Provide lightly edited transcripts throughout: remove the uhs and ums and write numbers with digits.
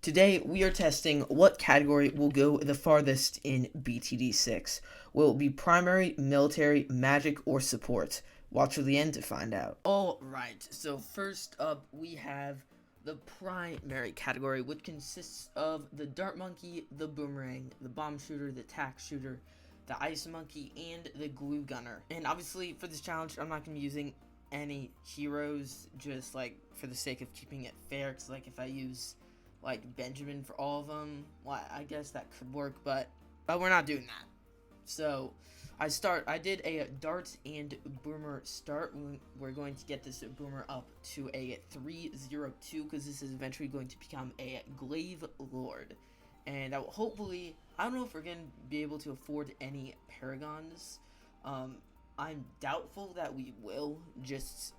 Today, we are testing what category will go the farthest in BTD6. Will it be primary, military, magic, or support? Watch till the end to find out. Alright, so first up, we have the primary category, which consists of the dart monkey, the boomerang, the bomb shooter, the tack shooter, the ice monkey, and the glue gunner. And obviously, for this challenge, I'm not going to be using any heroes, just like for the sake of keeping it fair, because like if I use like Benjamin for all of them, well, I guess that could work, but we're not doing that. So I did a dart and boomer start. We're going to get this boomer up to a 302 because this is eventually going to become a glaive lord, and hopefully, I don't know if we're going to be able to afford any paragons. I'm doubtful that we will, just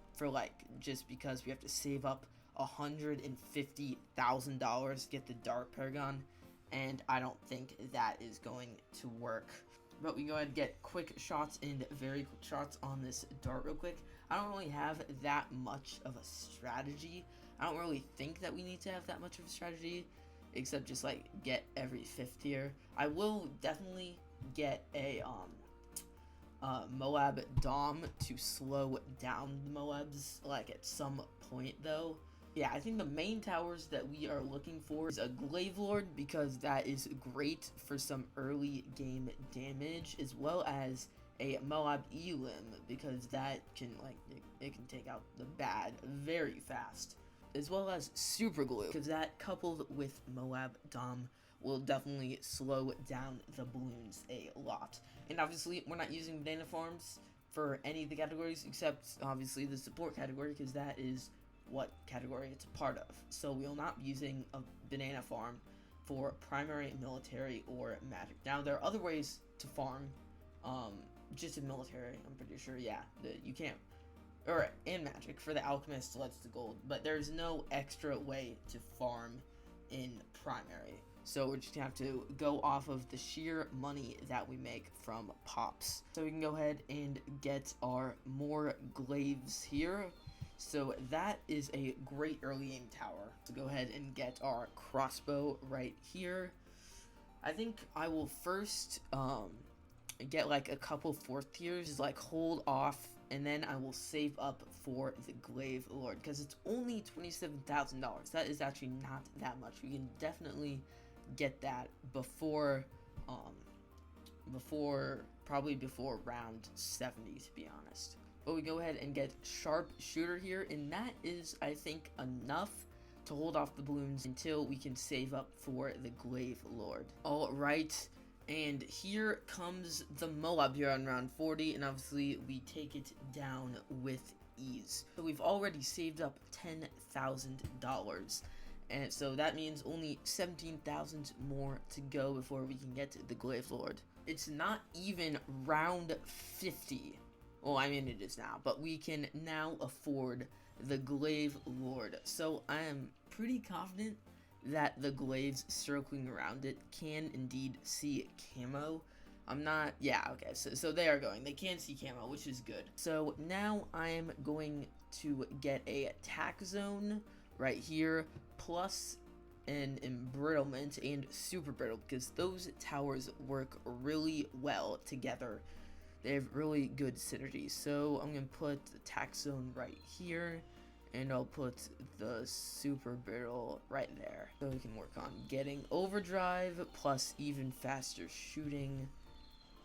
because we have to save up $150,000 to get the dart paragon, and I don't think that is going to work. But we can go ahead and get quick shots and very quick shots on this dart real quick. I don't really have that much of a strategy. I don't really think that we need to have that much of a strategy, except just like get every 5th tier. I will definitely get a Moab Dom to slow down the Moabs like at some point though. Yeah, I think the main towers that we are looking for is a Glaive Lord, because that is great for some early game damage, as well as a Moab Elim, because that can it can take out the bad very fast, as well as Super Glue, because that coupled with Moab Dom will definitely slow down the balloons a lot. And obviously, we're not using banana farms for any of the categories except obviously the support category, because that is what category it's a part of. So we will not be using a banana farm for primary, military, or magic. Now there are other ways to farm, just in military, I'm pretty sure. Yeah, you can't, or in magic for the alchemist lets the gold, but there's no extra way to farm in primary. So we're just gonna have to go off of the sheer money that we make from pops. So we can go ahead and get our more glaives here. So that is a great early game tower. So go ahead and get our crossbow right here. I think I will first get like a couple 4th tiers, like hold off, and then I will save up for the glaive lord, because it's only $27,000. That is actually not that much. We can definitely get that before probably before round 70, to be honest. But we go ahead and get sharp shooter here, and that is, I think, enough to hold off the balloons until we can save up for the glaive lord. All right, and here comes the Moab here on round 40, and obviously we take it down with ease. So we've already saved up $10,000, and so that means only 17,000 more to go before we can get to the glaive lord. It's not even round 50. Well, I mean, it is now, but we can now afford the glaive lord. So I am pretty confident that the glaives circling around it can indeed see camo. I'm not, yeah, okay, so they are going. They can see camo, which is good. So now I am going to get a attack zone right here, plus an embrittlement and super brittle, because those towers work really well together. They have really good synergy. So I'm going to put the attack zone right here, and I'll put the super brittle right there. So we can work on getting overdrive plus even faster shooting,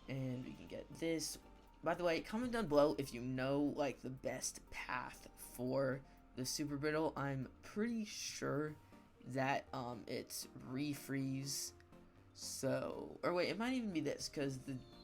and we can get this. By the way, comment down below if you know like the best path for the super brittle. I'm pretty sure that it's refreeze. So, or wait, it might even be this, because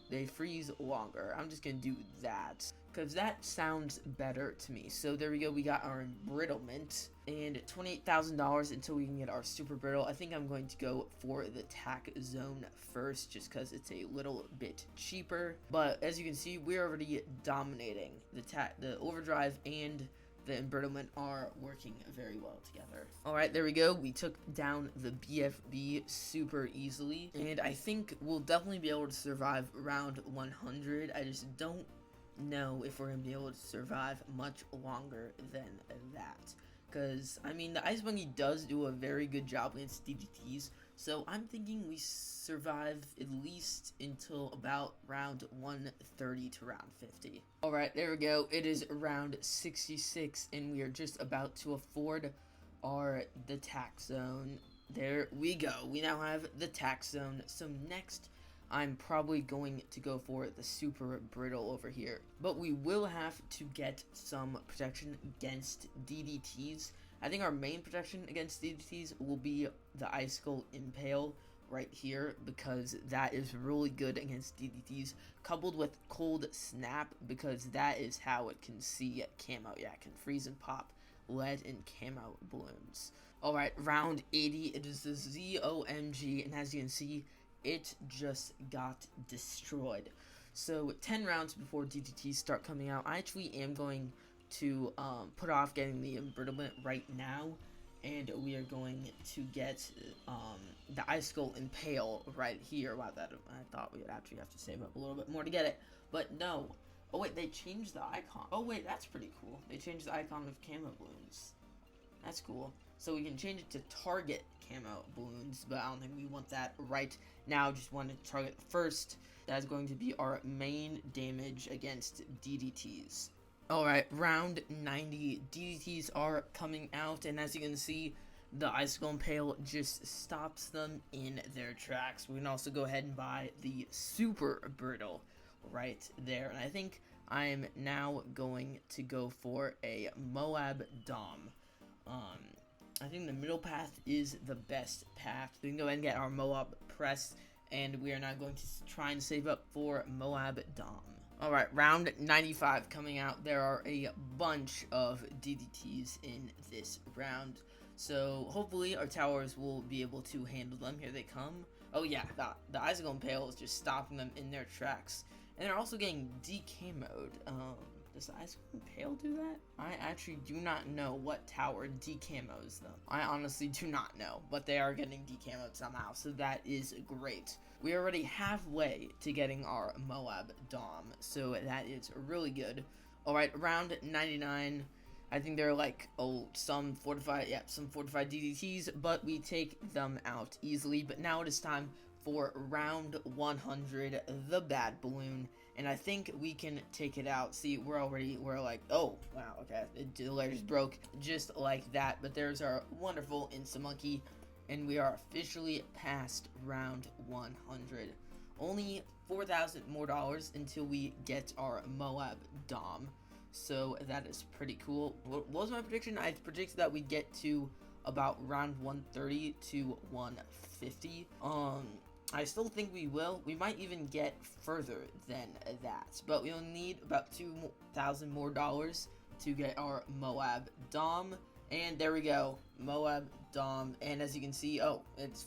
they freeze longer. I'm just gonna do that because that sounds better to me. So there we go, we got our embrittlement, and $28,000 until we can get our super brittle. I think I'm going to go for the attack zone first, just because it's a little bit cheaper. But as you can see, we're already dominating. The overdrive and the embrittlement are working very well together. Alright, there we go. We took down the BFB super easily, and I think we'll definitely be able to survive round 100. I just don't know if we're going to be able to survive much longer than that. because, I mean, the Ice Monkey does do a very good job against DDTs, so I'm thinking we survive at least until about round 130 to round 50. Alright, there we go. It is round 66, and we are just about to afford the tax zone. There we go. We now have the tax zone. So next, I'm probably going to go for the super brittle over here. But we will have to get some protection against DDTs. I think our main protection against DDTs will be the Icicle Impale right here, because that is really good against DDTs, coupled with Cold Snap, because that is how it can see camo. Yeah, it can freeze and pop lead and camo balloons. Alright, round 80, it is the ZOMG, and as you can see, it just got destroyed. So 10 rounds before DDTs start coming out, I actually am going to put off getting the embrittlement right now, and we are going to get the Icicle Impale right here. Wow, that I thought we would actually have to save up a little bit more to get it, but no. Oh wait, they changed the icon. Oh wait, that's pretty cool. They changed the icon of camo balloons. That's cool. So we can change it to target camo balloons, but I don't think we want that right now. Just want to target first. That's going to be our main damage against DDTs. Alright, round 90. DDTs are coming out, and as you can see, the Icicle Impale just stops them in their tracks. We can also go ahead and buy the Super Brittle right there, and I think I am now going to go for a Moab Dom. I think the middle path is the best path. We can go ahead and get our Moab Press, and we are now going to try and save up for Moab Dom. Alright, round 95 coming out. There are a bunch of DDTs in this round, so hopefully our towers will be able to handle them. Here they come. Oh yeah, the Icicle Impale is just stopping them in their tracks. And they're also getting decamoed. Does the Icicle Impale do that? I actually do not know what tower decamos them. I honestly do not know, but they are getting decamoed somehow, so that is great. We are already halfway to getting our Moab Dom, so that is really good. Alright, round 99. I think there are like, some fortified DDTs, but we take them out easily. But now it is time for round 100, the Bad Balloon, and I think we can take it out. See, we're like, oh, wow, okay, the layers broke just like that, but there's our wonderful Insta Monkey, and we are officially past round 100. Only $4,000 more until we get our Moab Dom, so that is pretty cool. What was my prediction? I predicted that we'd get to about round 130 to 150. I still think we will. We might even get further than that, but we'll need about $2,000 more to get our Moab Dom. And there we go, Moab Dom. And as you can see, oh, it's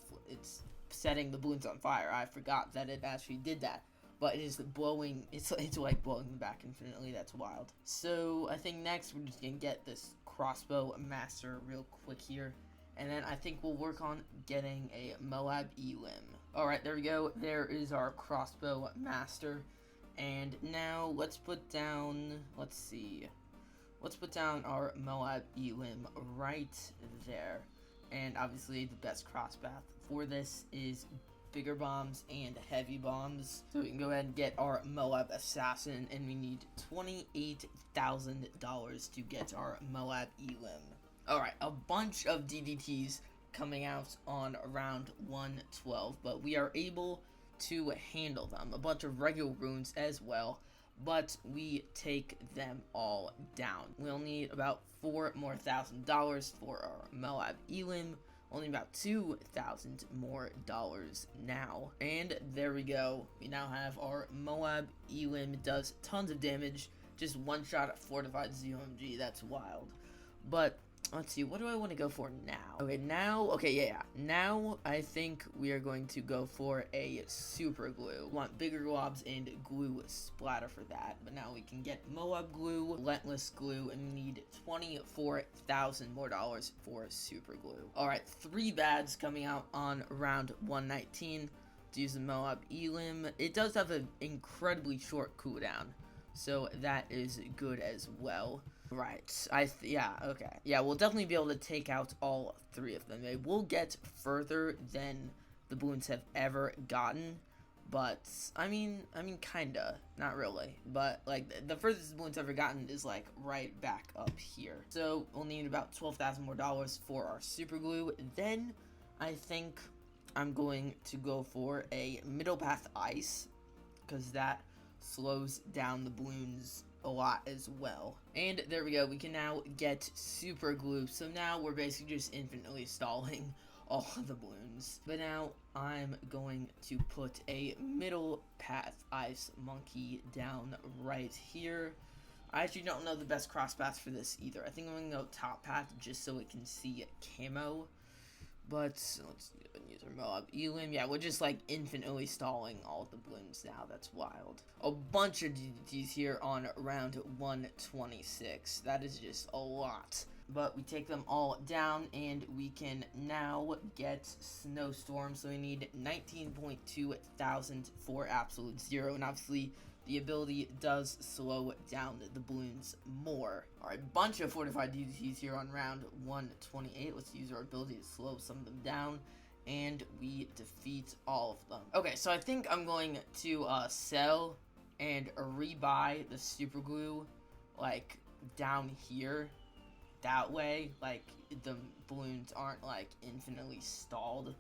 setting the balloons on fire. I forgot that it actually did that, but it is blowing. It's like blowing them back infinitely. That's wild. So I think next we're just gonna get this crossbow master real quick here, and then I think we'll work on getting a Moab Elim. Alright, there we go. There is our crossbow master. And now let's put down, let's put down our Moab Elim right there. And obviously the best cross path for this is bigger bombs and heavy bombs. So we can go ahead and get our Moab Assassin, and we need $28,000 to get our Moab Elim. Alright, a bunch of DDTs coming out on round 112, but we are able to handle them. A bunch of regular runes as well, but we take them all down. We'll need about $4,000 more for our Moab Elim. Only about $2,000 more now. And there we go. We now have our Moab Elim. It does tons of damage. Just one shot at fortified ZOMG. That's wild. But let's see, what do I want to go for now? Now I think we are going to go for a super glue. We want bigger globs and glue splatter for that. But now we can get Moab glue, relentless glue, and we need $24,000 more for super glue. Alright, 3 bads coming out on round 119 to use the Moab Elim. It does have an incredibly short cooldown, so that is good as well. Right. Yeah, okay. Yeah, we'll definitely be able to take out all 3 of them. They will get further than the balloons have ever gotten, but kinda, not really. But like the furthest the balloons ever gotten is like right back up here. So we'll need about $12,000 more for our super glue. Then I think I'm going to go for a middle path ice, because that slows down the balloons a lot as well. And there we go, we can now get super glue. So now we're basically just infinitely stalling all of the balloons. But now I'm going to put a middle path ice monkey down right here. I actually don't know the best cross paths for this either. I think I'm going to go top path just so it can see camo. But let's use our Moab Elim. Yeah, we're just like infinitely stalling all of the balloons now. That's wild. A bunch of DDTs here on round 126. That is just a lot. But we take them all down and we can now get Snowstorm. So we need 19.2 thousand for absolute zero. And obviously the ability does slow down the balloons more. Alright, bunch of fortified DDTs here on round 128. Let's use our ability to slow some of them down, and we defeat all of them. Okay, so I think I'm going to sell and rebuy the super glue, like, down here. That way, like, the balloons aren't, like, infinitely stalled.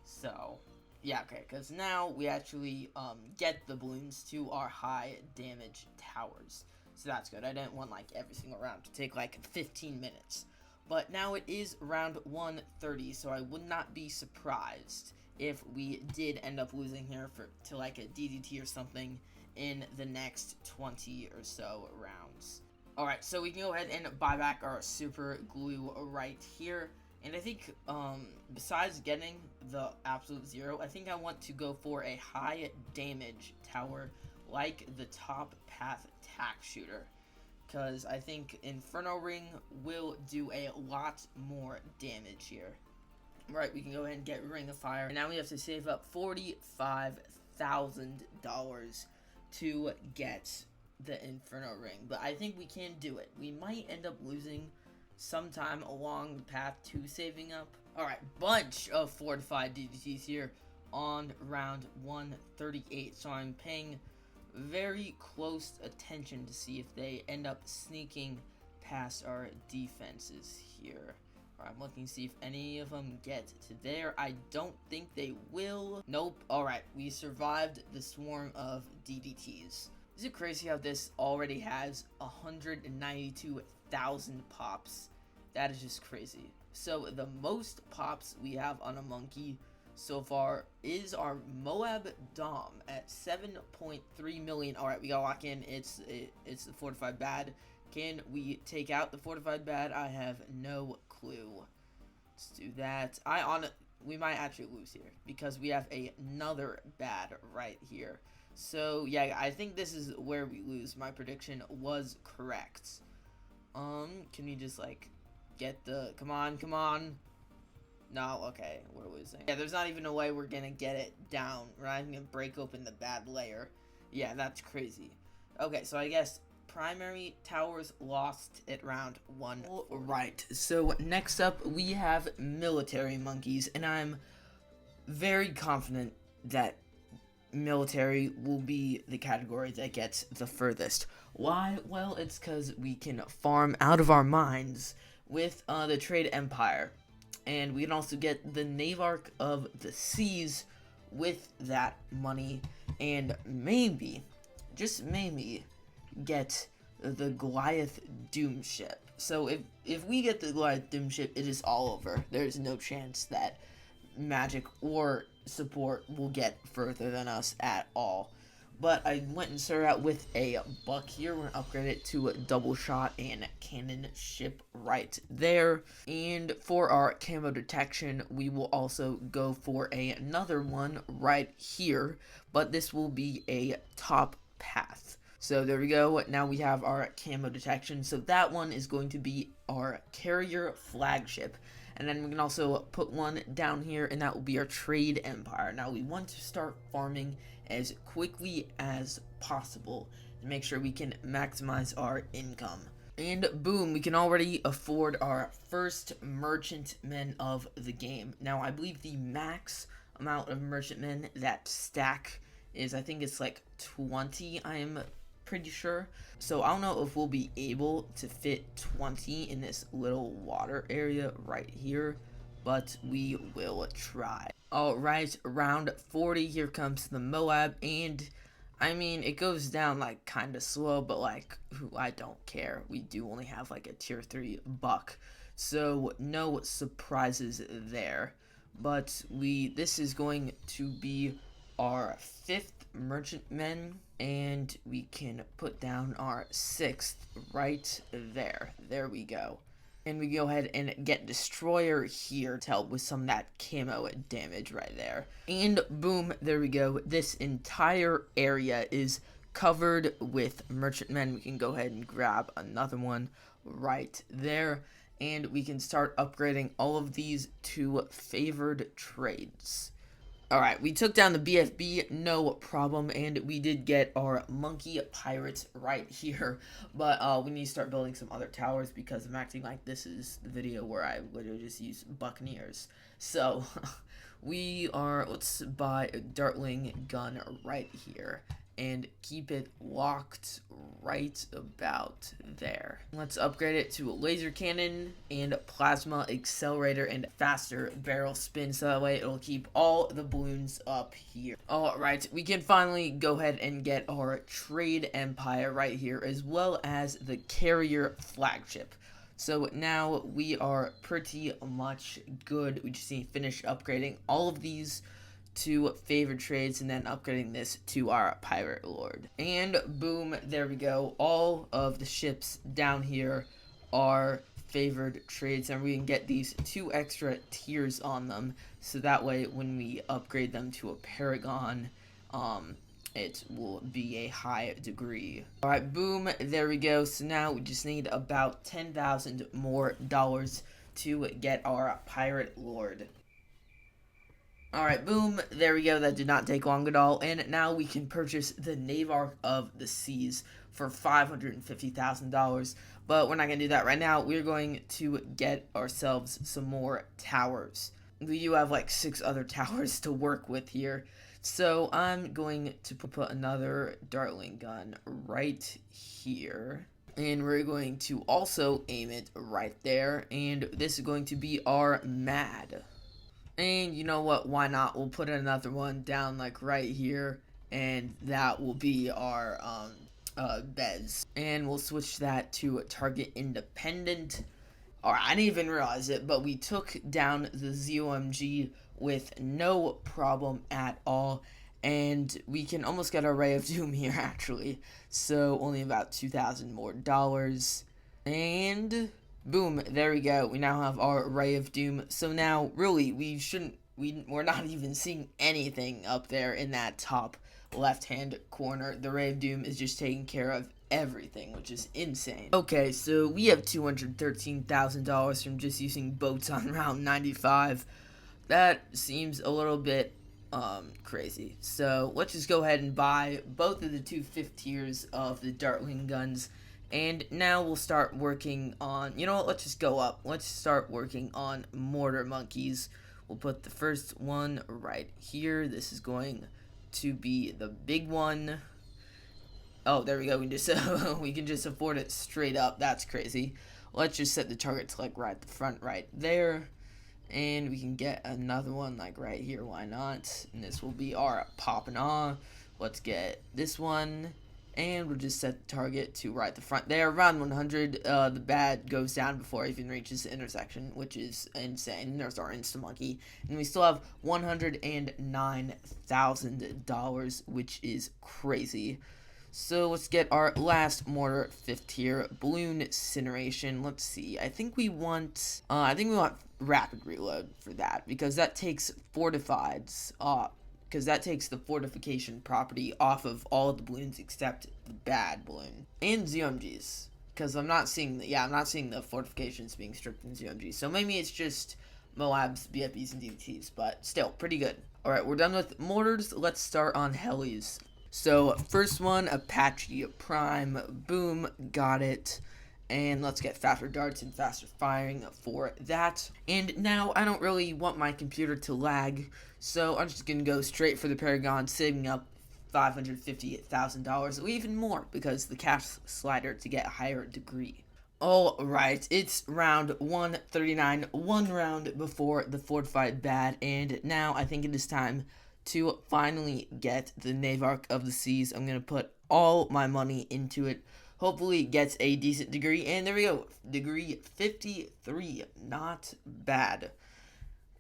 So yeah, okay, because now we actually get the balloons to our high damage towers. So that's good. I didn't want like every single round to take like 15 minutes. But now it is round 130, so I would not be surprised if we did end up losing here to like a DDT or something in the next 20 or so rounds. Alright, so we can go ahead and buy back our super glue right here. And I think, besides getting the absolute zero, I think I want to go for a high damage tower like the top path tack shooter. Because I think Inferno Ring will do a lot more damage here. Right, we can go ahead and get Ring of Fire. And now we have to save up $45,000 to get the Inferno Ring. But I think we can do it. We might end up losing sometime along the path to saving up. Alright, bunch of fortified DDTs here on round 138. So I'm paying very close attention to see if they end up sneaking past our defenses here. Alright, I'm looking to see if any of them get to there. I don't think they will. Nope. Alright, we survived the swarm of DDTs. Is it crazy how this already has 192,000 pops? That is just crazy. So the most pops we have on a monkey so far is our Moab Dom at 7.3 million. Alright, we gotta lock in. It's the fortified bad. Can we take out the fortified bad? I have no clue. Let's do that. We might actually lose here because we have another bad right here. So yeah, I think this is where we lose. My prediction was correct. Can we just like get the come on? No, okay, we're losing. Yeah, there's not even a way we're gonna get it down. We're not even gonna break open the bad layer. Yeah, that's crazy. Okay, so I guess primary towers lost at round 1. Right, so next up we have military monkeys, and I'm very confident that military will be the category that gets the furthest. Why? Well, it's because we can farm out of our minds with the Trade Empire, and we can also get the Navarch of the Seas with that money, and maybe, just maybe, get the Goliath Doom Ship. So if we get the Goliath Doom Ship, it is all over. There's no chance that Magic or support will get further than us at all. But I went and started out with a buck here. We're going to upgrade it to a double shot and cannon ship right there. And for our camo detection, we will also go for another one right here. But this will be a top path. So there we go. Now we have our camo detection. So that one is going to be our carrier flagship. And then we can also put one down here, and that will be our Trade Empire. Now, we want to start farming as quickly as possible to make sure we can maximize our income. And boom, we can already afford our first merchantmen of the game. Now, I believe the max amount of merchantmen that stack is, I think it's like 20, I'm pretty sure. So I don't know if we'll be able to fit 20 in this little water area right here, but we will try. Alright, round 40, here comes the Moab, and I mean, it goes down like kind of slow, but like, I don't care. We do only have like a tier 3 buck, so no surprises there. But this is going to be our 5th merchantman, and we can put down our 6th right there. There we go. And we go ahead and get Destroyer here to help with some of that camo damage right there. And boom, there we go. This entire area is covered with merchantmen. We can go ahead and grab another one right there. And we can start upgrading all of these to favored trades. Alright, we took down the BFB, no problem, and we did get our monkey pirates right here, but we need to start building some other towers because I'm acting like this is the video where I literally just use buccaneers. So, let's buy a dartling gun right here and keep it locked right about there. Let's upgrade it to a laser cannon and plasma accelerator and faster barrel spin, so that way it'll keep all the balloons up here. Alright, we can finally go ahead and get our trade empire right here, as well as the carrier flagship. So now we are pretty much good. We just need to finish upgrading all of these to favored trades and then upgrading this to our pirate lord. And boom, there we go. All of the ships down here are favored trades, and we can get these 2 extra tiers on them, so that way when we upgrade them to a paragon, it will be a high degree. Alright, boom, there we go. So now we just need about 10,000 more dollars to get our pirate lord. Alright, boom, there we go. That did not take long at all. And now we can purchase the Navarch of the Seas for $550,000. But we're not going to do that right now. We're going to get ourselves some more towers. We do have like 6 other towers to work with here. So I'm going to put another dartling gun right here. And we're going to also aim it right there. And this is going to be our MAD. And you know what, why not? We'll put another one down like right here, and that will be our beds. And we'll switch that to a target independent. Alright, I didn't even realize it, but we took down the ZOMG with no problem at all. And we can almost get our Ray of Doom here, actually. So only about 2,000 more dollars. And boom, there we go. We now have our Ray of Doom. So now, really, we're not even seeing anything up there in that top left-hand corner. The Ray of Doom is just taking care of everything, which is insane. Okay, so we have $213,000 from just using boats on Route 95. That seems a little bit crazy. So let's just go ahead and buy both of the 2 5th tiers of the dartling guns. And now we'll start working on, you know what, let's just go up. Let's start working on mortar monkeys. We'll put the first one right here. This is going to be the big one. Oh, there we go. We can just afford it straight up. That's crazy. Let's just set the target to like right at the front right there. And we can get another one like right here. Why not? And this will be our pop and awe. Let's get this one. And we'll just set the target to right at the front there. Around 100, the bad goes down before it even reaches the intersection, which is insane. There's our insta-monkey. And we still have $109,000, which is crazy. So let's get our last mortar 5th tier, balloon incineration. Let's see. I think we want rapid reload for that, because that takes fortifieds off. Because that takes the fortification property off of all of the balloons except the bad balloon. And ZOMGs. Because I'm not seeing the fortifications being stripped in ZOMGs. So maybe it's just Moabs, BFBs, and DVTs. But still, pretty good. Alright, we're done with mortars. Let's start on helis. So, first one, Apache Prime. Boom, got it. And let's get faster darts and faster firing for that. And now I don't really want my computer to lag, so I'm just going to go straight for the Paragon, saving up $550,000 or even more because the cash slider to get a higher degree. Alright, it's round 139, one round before the fortified bad, and now I think it is time to finally get the Navarch of the Seas. I'm going to put all my money into it. Hopefully it gets a decent degree, and there we go, degree 53, not bad.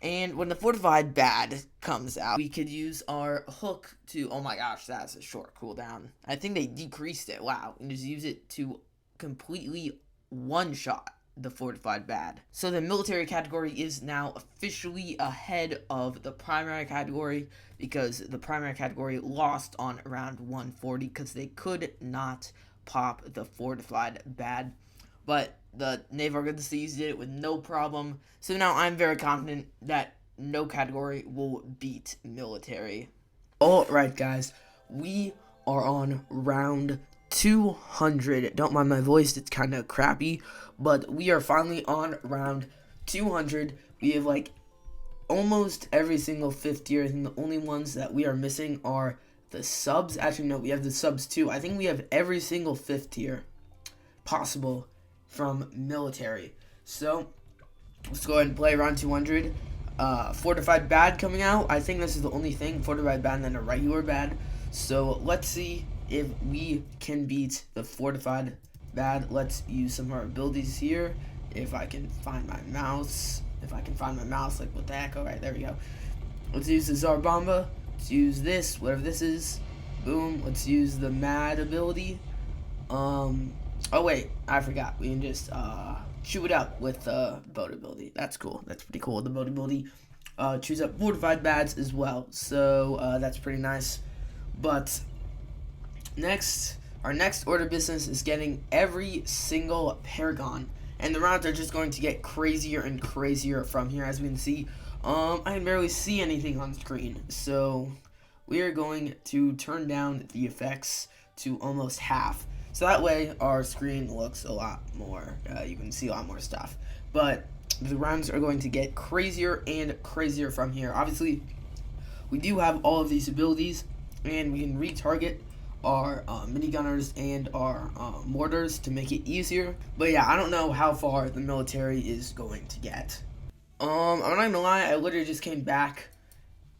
And when the fortified bad comes out, we could use our hook to, oh my gosh, that's a short cooldown. I think they decreased it, wow, and just use it to completely one-shot the fortified bad. So the military category is now officially ahead of the primary category because the primary category lost on round 140 because they could not pop the fortified bad. But the Navarch of the Seas did it with no problem. So now I'm very confident that no category will beat military. Alright guys, we are on round 200. Don't mind my voice, it's kind of crappy, but we are finally on round 200. We have like almost every single 5th tier. I think the only ones that we are missing are the subs. Actually, no, we have the subs too. I think we have every single 5th tier possible from military. So let's go ahead and play round 200. Fortified bad coming out. I think this is the only thing, fortified bad and then a regular bad. So let's see if we can beat the fortified bad. Let's use some of our abilities here. If I can find my mouse. Like what the heck. Alright, there we go. Let's use the Zarbomba. Let's use this, whatever this is. Boom. Let's use the mad ability. Oh wait, I forgot. We can just shoot it up with the boat ability. That's cool. That's pretty cool. The boat ability. Choose up fortified bads as well. So that's pretty nice. But next, our next order of business is getting every single Paragon. And the rounds are just going to get crazier and crazier from here. As we can see, I can barely see anything on screen. So we are going to turn down the effects to almost half. So that way our screen looks a lot more, you can see a lot more stuff. But the rounds are going to get crazier and crazier from here. Obviously, we do have all of these abilities, and we can retarget our minigunners and our mortars to make it easier. But yeah, I don't know how far the military is going to get. I'm not gonna lie, I literally just came back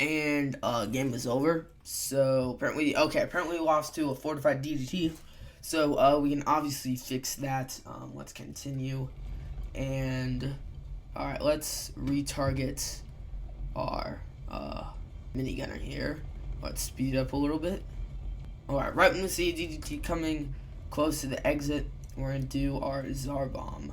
and game was over. So apparently we lost to a fortified DDT. So we can obviously fix that. Let's continue. And alright, let's retarget our minigunner here. Let's speed up a little bit. Alright, right when we see a DDT coming close to the exit, we're going to do our Zarbomb.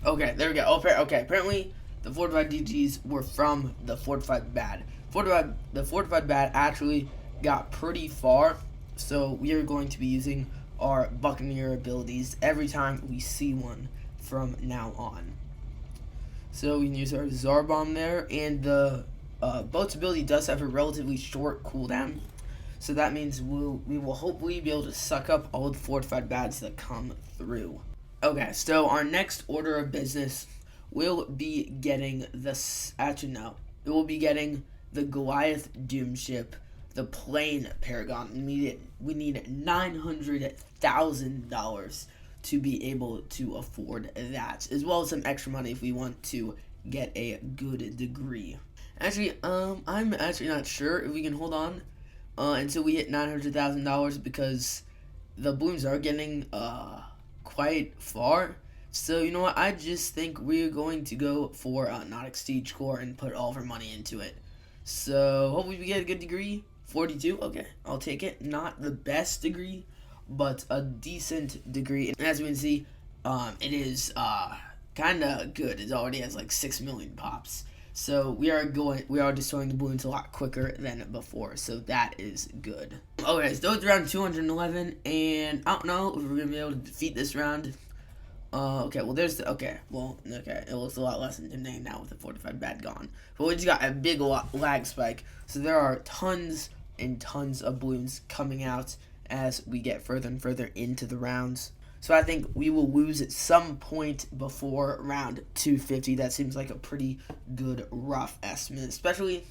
Okay, there we go. Okay, apparently the fortified DDTs were from the fortified bad. The fortified bad actually got pretty far, so we are going to be using our Buccaneer abilities every time we see one from now on. So we can use our Zarbomb there, and the boat's ability does have a relatively short cooldown. So that means we will hopefully be able to suck up all the fortified bads that come through. Okay, so our next order of business will be getting it will be getting the Goliath Doom Ship, the Plane Paragon. We need $900,000 to be able to afford that, as well as some extra money if we want to get a good degree. Actually, I'm actually not sure if we can hold on until we hit $900,000 because the balloons are getting quite far. So you know what? I just think we're going to go for not Extige Core and put all of our money into it. So hopefully we get a good degree. 42. Okay, I'll take it. Not the best degree, but a decent degree. And as we can see, it is kind of good. It already has like 6 million pops. So we are destroying the balloons a lot quicker than before, so that is good. Okay, so it's round 211, and I don't know if we're gonna be able to defeat this round. Okay, it looks a lot less intimidating now with the fortified bad gone. But we just got a big lag spike, so there are tons and tons of balloons coming out as we get further and further into the rounds. So I think we will lose at some point before round 250. That seems like a pretty good rough estimate, especially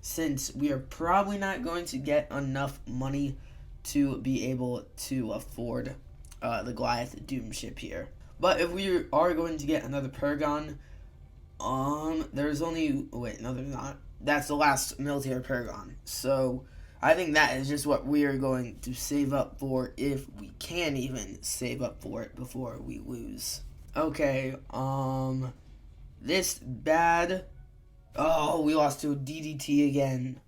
since we are probably not going to get enough money to be able to afford the Goliath Doom ship here. But if we are going to get another Paragon, there's only, wait, no there's not. That's the last military Paragon. So I think that is just what we are going to save up for, if we can even save up for it before we lose. Okay, this bad. Oh, we lost to a DDT again.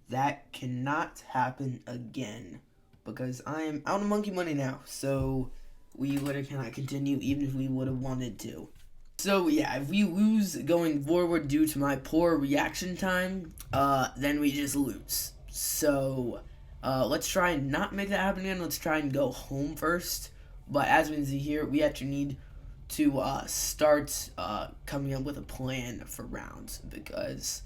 That cannot happen again, because I am out of monkey money now. So we literally cannot continue, even if we would have wanted to. So yeah, if we lose going forward due to my poor reaction time, then we just lose. So let's try and not make that happen again. Let's try and go home first. But as we can see here, we actually need to start coming up with a plan for rounds, because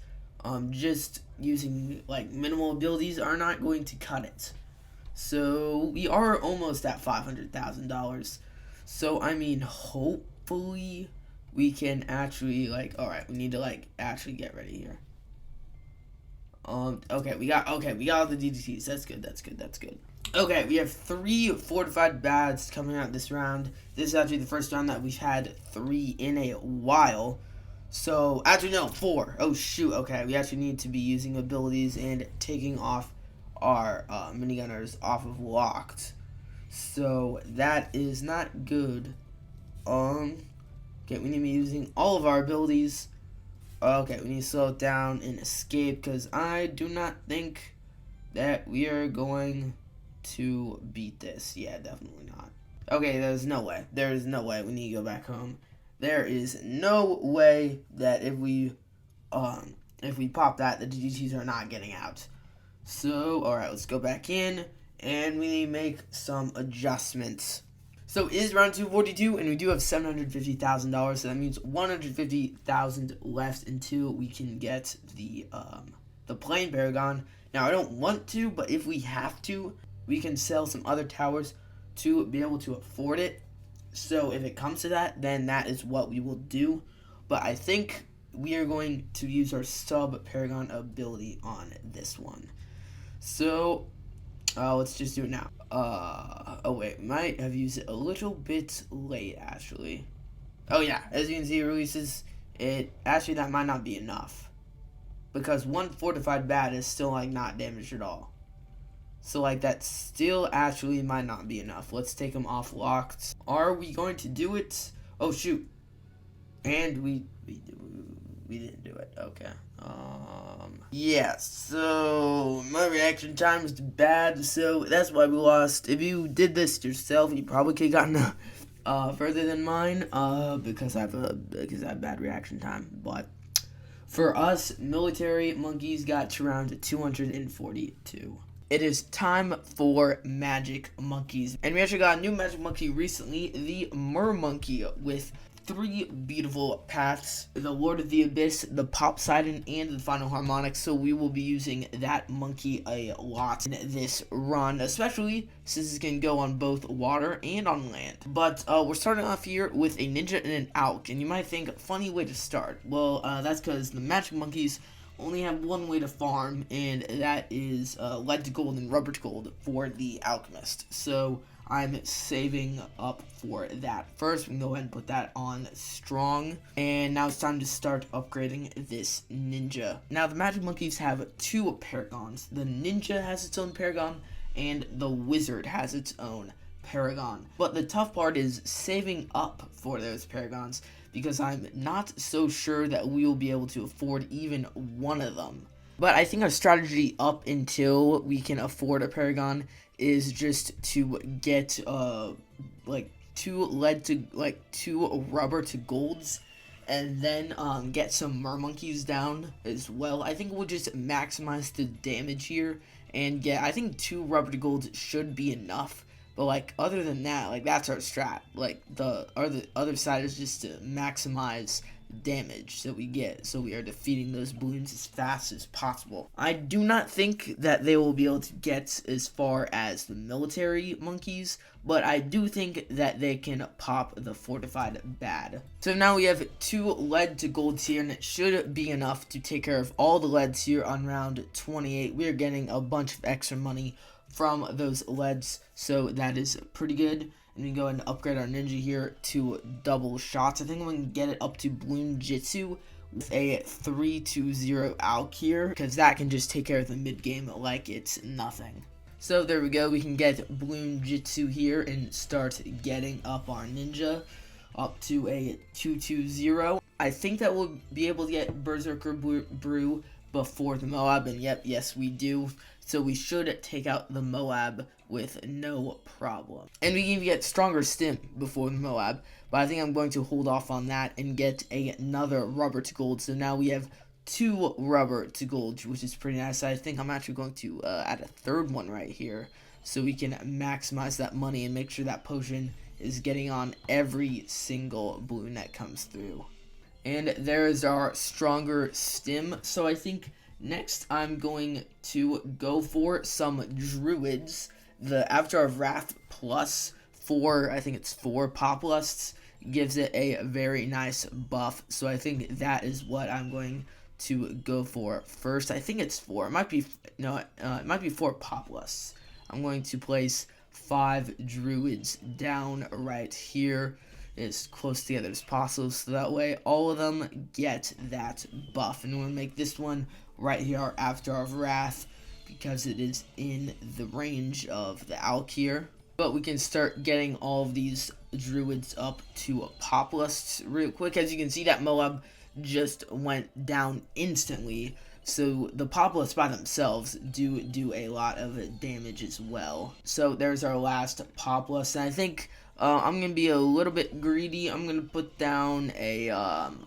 just using like minimal abilities are not going to cut it. So we are almost at $500,000. So I mean, hopefully we can actually, like, all right, we need to like actually get ready here. Okay, we got all the DDTs. That's good. Okay, we have 3 fortified bads coming out this round. This is actually the first round that we've had 3 in a while. So, actually, no, 4. Oh, shoot. Okay, we actually need to be using abilities and taking off our minigunners off of locked. So, that is not good. Okay, we need to be using all of our abilities. Okay, we need to slow it down and escape, because I do not think that we are going to beat this. Yeah, definitely not. Okay, there's no way. There is no way. We need to go back home. There is no way that if we pop that, the DGTs are not getting out. So, alright, let's go back in, and we need to make some adjustments. So it is round 242, and we do have $750,000, so that means $150,000 left until we can get the plane Paragon. Now, I don't want to, but if we have to, we can sell some other towers to be able to afford it. So if it comes to that, then that is what we will do. But I think we are going to use our sub Paragon ability on this one. So let's just do it now. Oh wait, might have used it a little bit late, actually. Oh yeah, as you can see, it releases it. Actually, that might not be enough, because 1 fortified bat is still like not damaged at all. So like that still actually might not be enough. Let's take them off locked. Are we going to do it? Oh shoot. And we didn't do it. Okay. Yeah, so my reaction time was bad, so that's why we lost. If you did this yourself, you probably could have gotten further than mine, because I have bad reaction time. But for us, military monkeys got to round 242. It is time for magic monkeys, and we actually got a new magic monkey recently, the Mer Monkey, with 3 beautiful paths: the Lord of the Abyss, the Poseidon, and the Final Harmonic. So we will be using that monkey a lot in this run, especially since it can go on both water and on land. But we're starting off here with a ninja and an alk, and you might think, funny way to start. Well, that's because the magic monkeys only have one way to farm, and that is lead to gold and rubber to gold for the alchemist. So I'm saving up for that. First, we can go ahead and put that on strong. And now it's time to start upgrading this ninja. Now, the magic monkeys have 2 paragons. The ninja has its own paragon, and the wizard has its own paragon. But the tough part is saving up for those paragons, because I'm not so sure that we will be able to afford even one of them. But I think our strategy up until we can afford a paragon is just to get like 2 rubber to golds, and then get some mer monkeys down as well. I think we'll just maximize the damage here, and I think 2 rubber to golds should be enough. But like other than that, like that's our strat. Like the other side is just to maximize damage that we get, so we are defeating those balloons as fast as possible. I do not think that they will be able to get as far as the military monkeys, but I do think that they can pop the fortified bad. So now we have 2 lead to golds here, and it should be enough to take care of all the leads here on round 28. We are getting a bunch of extra money from those leads, so that is pretty good. And we can go ahead and upgrade our ninja here to double shots. I think I'm going to get it up to balloon jitsu with a 3-2-0 alk here, because that can just take care of the mid game like it's nothing. So there we go, we can get balloon jitsu here and start getting up our ninja up to a 2-2-0. I think that we'll be able to get Berserker Brew before the Moab, and yep, yes we do. So we should take out the Moab with no problem. And we can even get stronger stim before the Moab, but I think I'm going to hold off on that and get another rubber to gold. So now we have 2 rubber to gold, which is pretty nice. I think I'm actually going to add a third one right here, so we can maximize that money and make sure that potion is getting on every single balloon that comes through. And there is our stronger stim. So I think next I'm going to go for some druids. The Avatar of Wrath plus 4, I think it's 4 pop lusts, gives it a very nice buff. So I think that is what I'm going to go for first. I think it's 4. It might be it might be 4 pop lusts. I'm going to place 5 druids down right here as close together as possible, so that way all of them get that buff. And we're going to make this one right here our Avatar of Wrath, because it is in the range of the alk here. But we can start getting all of these druids up to pop lusts real quick. As you can see, that Moab just went down instantly, so the pop lusts by themselves do a lot of damage as well. So there's our last pop lust, and I think I'm gonna be a little bit greedy. I'm gonna put down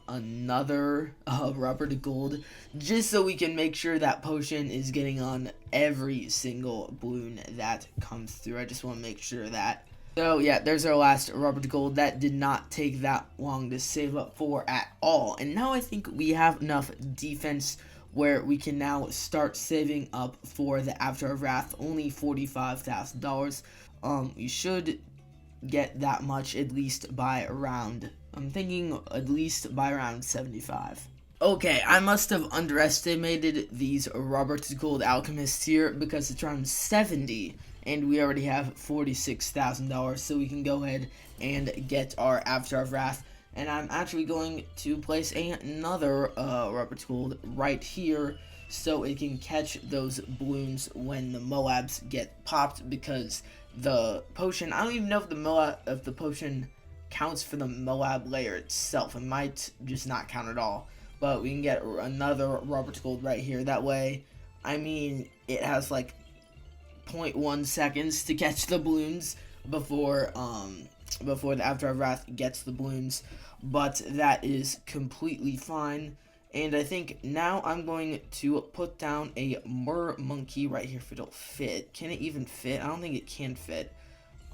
another rubber to gold, just so we can make sure that potion is getting on every single balloon that comes through. I just want to make sure that. So yeah, there's our last rubber to gold. That did not take that long to save up for at all. And now I think we have enough defense where we can now start saving up for the Avatar of Wrath. Only $45,000. We should get that much at least by around, I'm thinking at least by around 75. Okay, I must have underestimated these rubber to gold alchemists here, because it's around 70 and we already have $46,000, so we can go ahead and get our Avatar of Wrath. And I'm actually going to place another rubber to gold right here, so it can catch those balloons when the Moabs get popped, because the potion, I don't even know if the potion counts for the Moab layer itself. It might just not count at all, but we can get another rubber to gold right here. That way, I mean, it has like 0.1 seconds to catch the balloons before the Avatar of Wrath gets the balloons, but that is completely fine. And I think now I'm going to put down a mer monkey right here if it'll fit. Can it even fit? I don't think it can fit.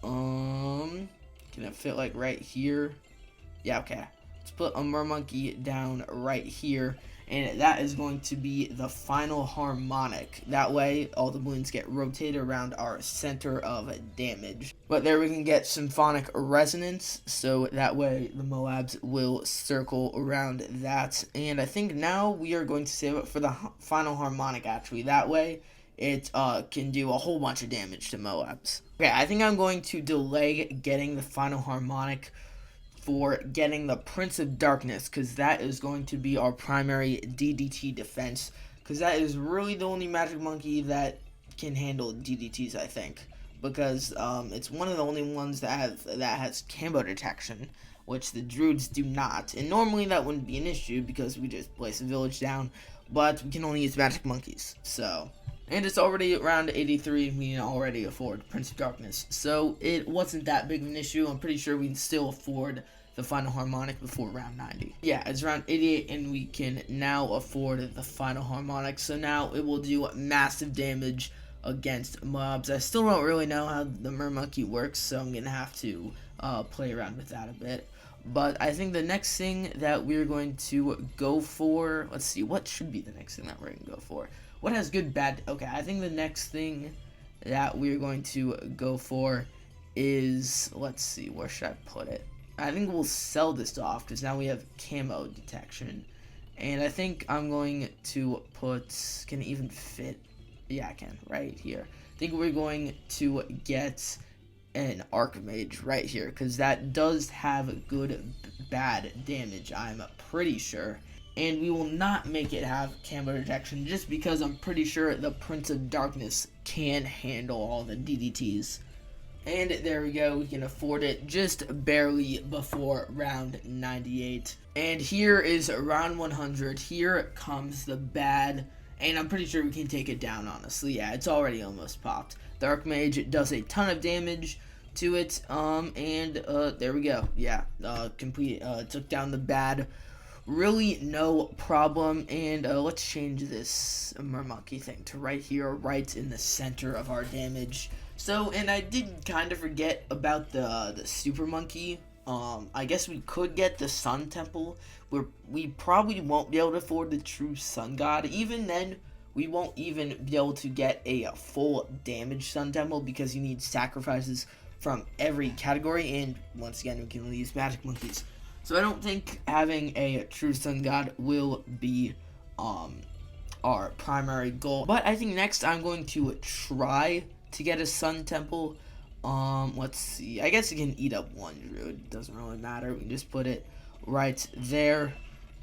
Can it fit like right here? Yeah, okay. Let's put a mer monkey down right here, and that is going to be the final harmonic. That way all the balloons get rotated around our center of damage. But there we can get symphonic resonance, so that way the Moabs will circle around that. And I think now we are going to save it for the final harmonic, actually. That way it can do a whole bunch of damage to Moabs. Okay, I think I'm going to delay getting the final harmonic for getting the Prince of Darkness, because that is going to be our primary DDT defense, because that is really the only magic monkey that can handle DDTs, I think, because it's one of the only ones that has combo detection, which the druids do not. And normally that wouldn't be an issue because we just place a village down, but we can only use magic monkeys. So, and it's already around 83, we can already afford Prince of Darkness, so it wasn't that big of an issue. I'm pretty sure we can still afford the final harmonic before round 90. Yeah, it's around 88, and we can now afford the final harmonic, so now it will do massive damage against mobs. I still don't really know how the mer monkey works, so I'm gonna have to play around with that a bit. But I think the next thing that we're going to go for, let's see, what should be the next thing that we're going to go for? What has good, bad? Okay, I think the next thing that we're going to go for is, let's see, where should I put it? I think we'll sell this off because now we have camo detection. And I think I'm going to put, can it even fit? Yeah, I can, right here. I think we're going to get an Archmage right here because that does have good, bad damage, I'm pretty sure. And we will not make it have camo detection just because I'm pretty sure the Prince of Darkness can handle all the DDTs. And there we go, we can afford it just barely before round 98. And here is round 100. Here comes the bad, and I'm pretty sure we can take it down, honestly. Yeah, it's already almost popped. The Archmage does a ton of damage to it, there we go. Yeah, took down the bad. Really no problem, and let's change this Murmonkey thing to right here, right in the center of our damage. So, and I did kind of forget about the Super Monkey. I guess we could get the Sun Temple, where we probably won't be able to afford the true Sun God. Even then, we won't even be able to get a full damage Sun Temple because you need sacrifices from every category, and once again, we can only use Magic Monkeys. So I don't think having a true Sun God will be our primary goal. But I think next I'm going to try to get a Sun Temple. Let's see. I guess you can eat up one Druid. It doesn't really matter. We can just put it right there.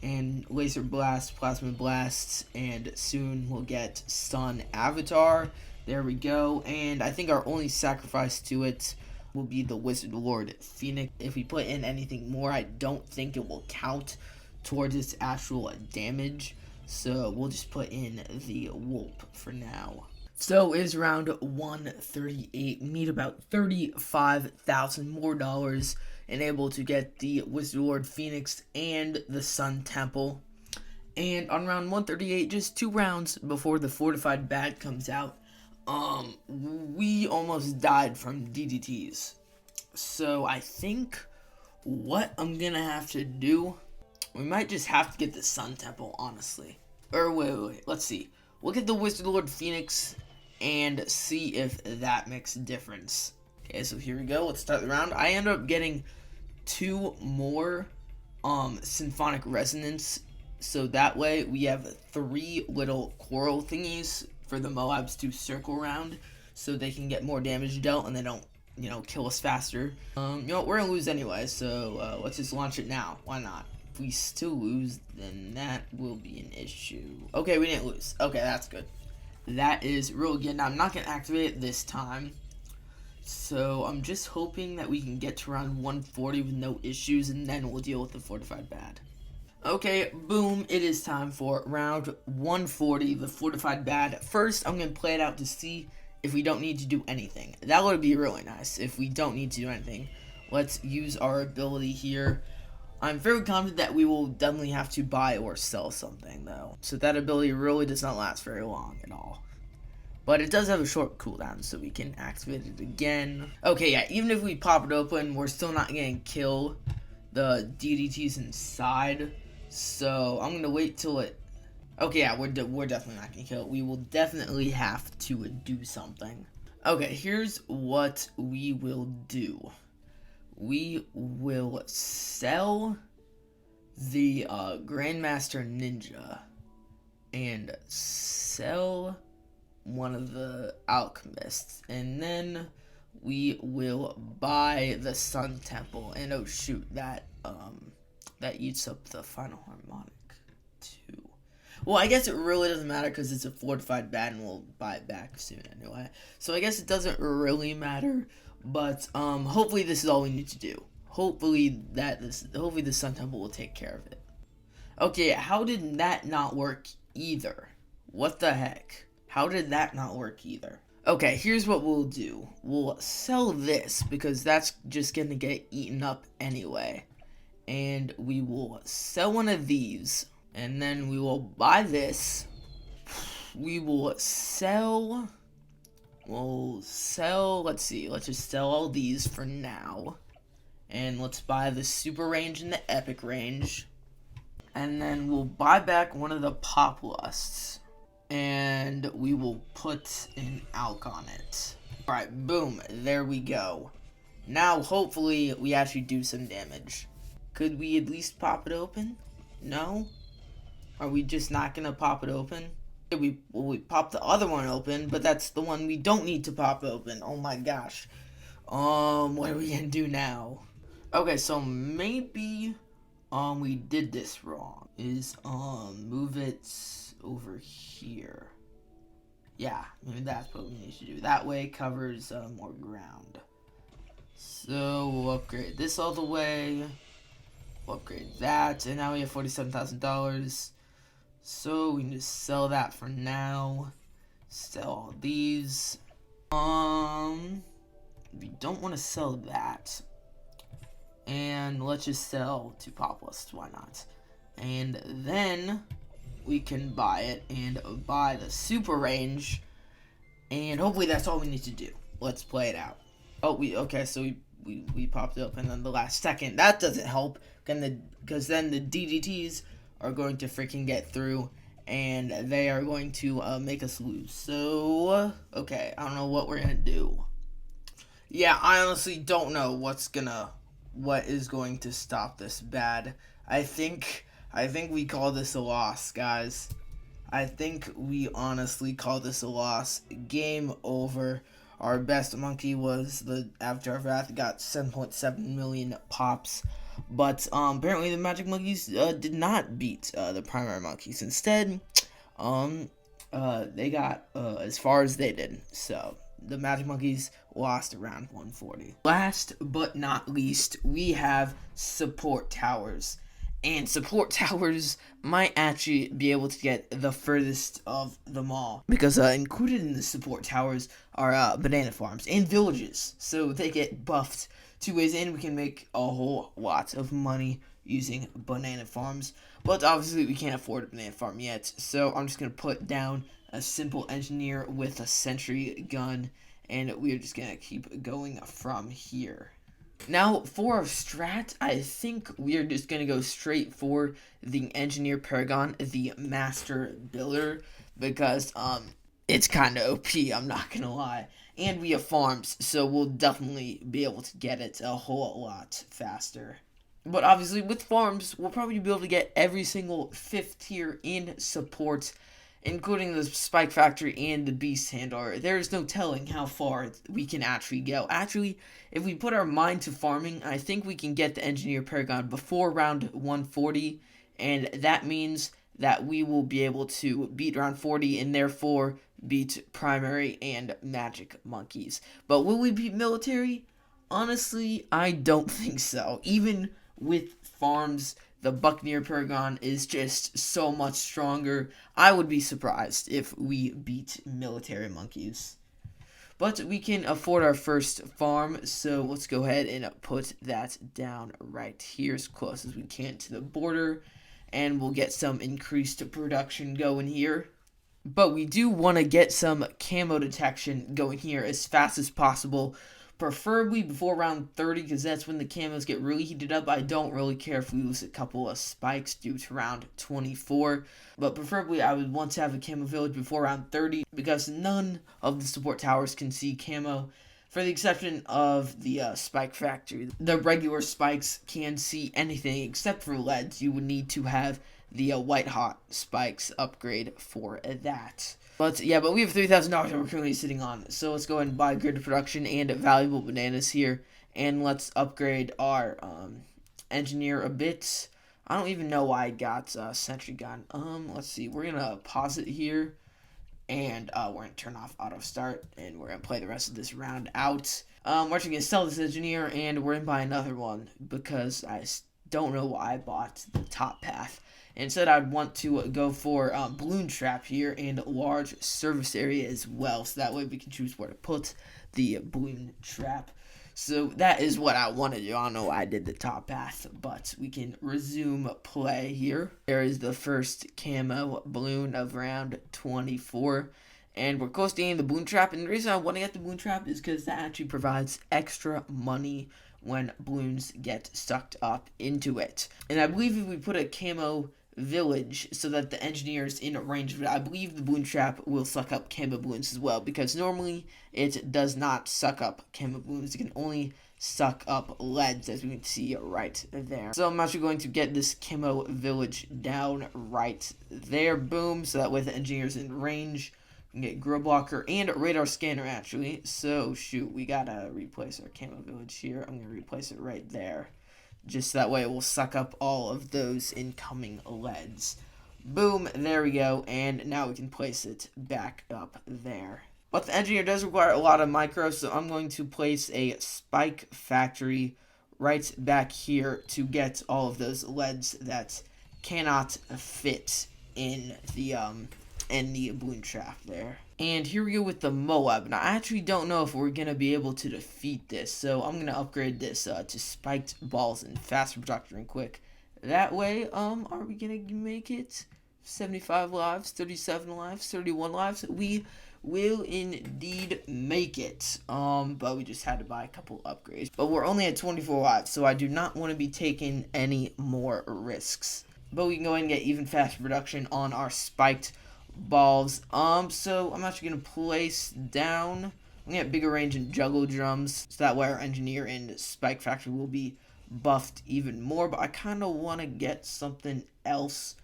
And Laser Blast, Plasma Blast, and soon we'll get Sun Avatar. There we go. And I think our only sacrifice to it will be the Wizard Lord Phoenix. If we put in anything more, I don't think it will count towards its actual damage. So we'll just put in the Whoop for now. So is round 138. We need about 35,000 more dollars and able to get the Wizard Lord Phoenix and the Sun Temple. And on round 138, just 2 rounds before the Fortified Bat comes out, we almost died from DDTs. So I think what I'm gonna have to do, we might just have to get the Sun Temple, honestly. Or wait, let's see. We'll get the Wizard Lord Phoenix and see if that makes a difference. Okay, so here we go. Let's start the round. I ended up getting 2 more Symphonic Resonance. So that way we have 3 little coral thingies for the Moabs to circle around so they can get more damage dealt and they don't, kill us faster. We're gonna lose anyway, so let's just launch it now. Why not? If we still lose, then that will be an issue. Okay, we didn't lose. Okay, that's good. That is real good. Now, I'm not gonna activate it this time. So I'm just hoping that we can get to around 140 with no issues, and then we'll deal with the Fortified Bad. Okay, boom, it is time for round 140, the Fortified Bad. First, I'm going to play it out to see if we don't need to do anything. That would be really nice if we don't need to do anything. Let's use our ability here. I'm very confident that we will definitely have to buy or sell something, though. So that ability really does not last very long at all. But it does have a short cooldown, so we can activate it again. Okay, yeah, even if we pop it open, we're still not going to kill the DDTs inside. So I'm gonna wait till it. Okay, yeah, we're definitely not gonna kill it. We will definitely have to do something. Okay, here's what we will do. We will sell the Grandmaster Ninja and sell one of the Alchemists, and then we will buy the Sun Temple. And oh shoot, that eats up the final harmonic too. Well, I guess it really doesn't matter because it's a Fortified Bad and we'll buy it back soon anyway. So I guess it doesn't really matter, but hopefully this is all we need to do. Hopefully the Sun Temple will take care of it. Okay, how did that not work either? What the heck? How did that not work either? Okay, here's what we'll do. We'll sell this because that's just gonna get eaten up anyway. And we will sell one of these, and then we will buy this. We'll sell, let's see, let's just sell all these for now. And let's buy the super range and the epic range. And then we'll buy back one of the pop lusts. And we will put an alk on it. Alright, boom. There we go. Now, hopefully, we actually do some damage. Could we at least pop it open? No? Are we just not gonna pop it open? We pop the other one open, but that's the one we don't need to pop open. Oh my gosh. What are we gonna do now? Okay, so maybe, we did this wrong. Move it over here. Yeah, maybe that's what we need to do. That way it covers, more ground. So, we'll upgrade this all the way. We'll upgrade that, and now we have $47,000. So, we can just sell that for now. Sell all these. We don't want to sell that. And let's just sell to pop list, why not? And then we can buy it and buy the super range. And hopefully that's all we need to do. Let's play it out. Oh, okay, so we popped it open in the last second. That doesn't help, because then the DDTs are going to freaking get through, and they are going to make us lose. So, okay, I don't know what we're gonna do. Yeah, I honestly don't know what is going to stop this bad. I think we call this a loss, guys. I think we honestly call this a loss. Game over. Our best monkey was the Avatar of Wrath, got 7.7 million pops. But apparently the magic monkeys did not beat the primary monkeys. Instead, they got as far as they did. So the magic monkeys lost around 140. Last but not least, we have support towers. And support towers might actually be able to get the furthest of them all. Because included in the support towers are banana farms and villages. So they get buffed 2 ways in. We can make a whole lot of money using banana farms. But obviously we can't afford a banana farm yet. So I'm just going to put down a simple engineer with a sentry gun. And we're just going to keep going from here. Now, for our strat, I think we are just going to go straight for the Engineer Paragon, the Master Builder, because it's kind of OP, I'm not going to lie. And we have farms, so we'll definitely be able to get it a whole lot faster. But obviously, with farms, we'll probably be able to get every single 5th tier in support, including the Spike Factory and the Beast Handler. There is no telling how far we can actually go. Actually, if we put our mind to farming, I think we can get the Engineer Paragon before round 140, and that means that we will be able to beat round 40 and therefore beat primary and magic monkeys. But will we beat military? Honestly, I don't think so. Even with farms, the Buccaneer Paragon is just so much stronger. I would be surprised if we beat military monkeys. But we can afford our first farm, so let's go ahead and put that down right here as close as we can to the border. And we'll get some increased production going here. But we do want to get some camo detection going here as fast as possible. Preferably before round 30, because that's when the camos get really heated up. I don't really care if we lose a couple of spikes due to round 24. But preferably, I would want to have a camo village before round 30, because none of the support towers can see camo, for the exception of the Spike Factory. The regular spikes can see anything except for leads. You would need to have the white hot spikes upgrade for that. But yeah, we have $3,000 that we're currently sitting on. So let's go ahead and buy grid production and valuable bananas here. And let's upgrade our engineer a bit. I don't even know why I got sentry gun. Let's see. We're going to pause it here. And we're going to turn off auto start. And we're going to play the rest of this round out. We're actually going to sell this engineer. And we're going to buy another one. Because I don't know why I bought the top path. Instead, I'd want to go for balloon trap here and large service area as well. So that way we can choose where to put the balloon trap. So that is what I want to do. I don't know why I did the top path, but we can resume play here. There is the first camo balloon of round 24. And we're close to getting the balloon trap. And the reason I want to get the balloon trap is because that actually provides extra money when balloons get sucked up into it. And I believe if we put a camo village so that the engineers in range of it, I believe the balloon trap will suck up camo balloons as well, because normally it does not suck up camo balloons. It can only suck up leads, as we can see right there. So I'm actually going to get this camo village down right there. Boom. So that way the engineers in range can get grill blocker and radar scanner, actually. So shoot, we gotta replace our camo village here. I'm gonna replace it right there, just that way it will suck up all of those incoming leads. Boom, there we go, and now we can place it back up there. But the engineer does require a lot of micros, so I'm going to place a spike factory right back here to get all of those leads that cannot fit in the balloon trap there. And here we go with the Moab. Now, I actually don't know if we're going to be able to defeat this, so I'm going to upgrade this to spiked balls and faster production quick. That way, are we going to make it? 75 lives, 37 lives, 31 lives? We will indeed make it. But we just had to buy a couple upgrades. But we're only at 24 lives, so I do not want to be taking any more risks. But we can go ahead and get even faster production on our spiked balls. So I'm actually gonna place down, I'm gonna get bigger range and juggle drums, so that way our engineer and spike factory will be buffed even more. But I kind of want to get something else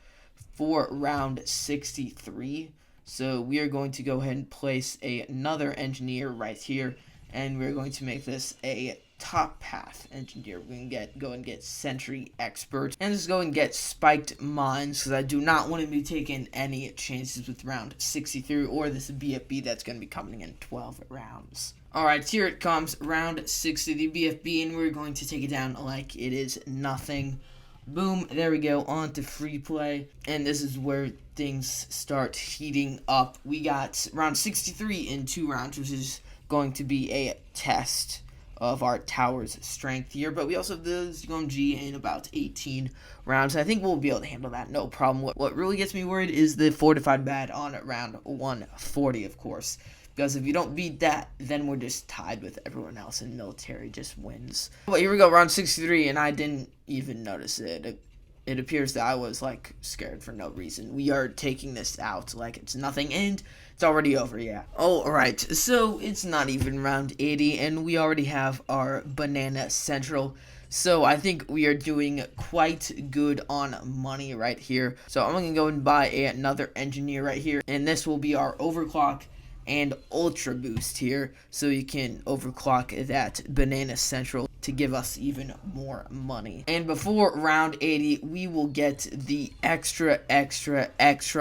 for round 63, so we are going to go ahead and place another engineer right here, and we're going to make this a top path engineer. We're going to go and get sentry expert, and just go and get spiked mines, because I do not want to be taking any chances with round 63 or this BFB that's going to be coming in 12 rounds. Alright, here it comes, round 60, the BFB, and we're going to take it down like it is nothing. Boom, there we go, on to free play, and this is where things start heating up. We got round 63 in 2 rounds, which is going to be a test of our tower's strength here, but we also have the UMG in about 18 rounds. I think we'll be able to handle that, no problem. What really gets me worried is the fortified bad on round 140, of course, because if you don't beat that, then we're just tied with everyone else, and military just wins. But here we go, round 63, and I didn't even notice it. It appears that I was, like, scared for no reason. We are taking this out like it's nothing, and it's already over, yeah. Alright, so it's not even round 80, and we already have our Banana Central. So I think we are doing quite good on money right here. So I'm going to go and buy another engineer right here, and this will be our overclock and ultra boost here, so you can overclock that Banana Central to give us even more money. And before round 80, we will get the extra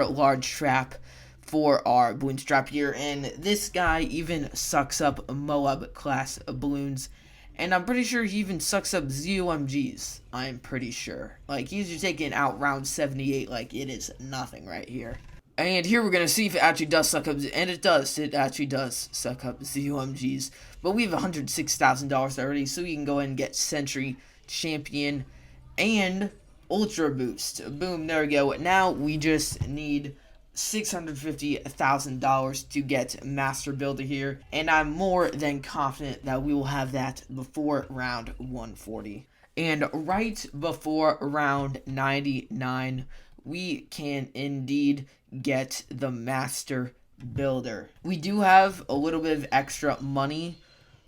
large trap for our balloon trap here, and this guy even sucks up Moab class balloons, and I'm pretty sure he even sucks up ZOMGs. I'm pretty sure, like, he's just taking out round 78 like it is nothing right here. And here we're going to see if it actually does suck up, and it does. It actually does suck up ZOMGs. But we have $106,000 already, so we can go ahead and get Sentry, Champion, and Ultra Boost. Boom, there we go. Now we just need $650,000 to get Master Builder here, and I'm more than confident that we will have that before round 140. And right before round 99, we can indeed get the Master Builder. We do have a little bit of extra money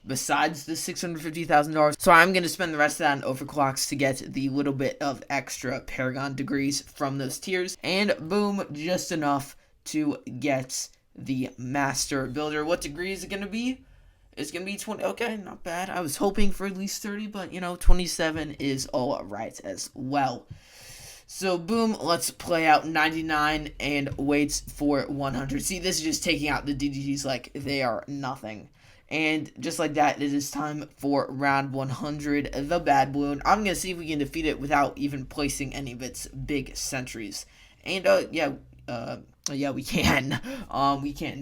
besides the $650,000, so I'm going to spend the rest of that on overclocks to get the little bit of extra Paragon degrees from those tiers, and boom, just enough to get the Master Builder. What degree is it going to be? It's going to be 20. Okay, not bad. I was hoping for at least 30, but, you know, 27 is all right as well. So, boom, let's play out 99 and wait for 100. See, this is just taking out the DDTs like they are nothing. And just like that, it is time for round 100, the Bad Balloon. I'm going to see if we can defeat it without even placing any of its big sentries. And, yeah, we can. We can.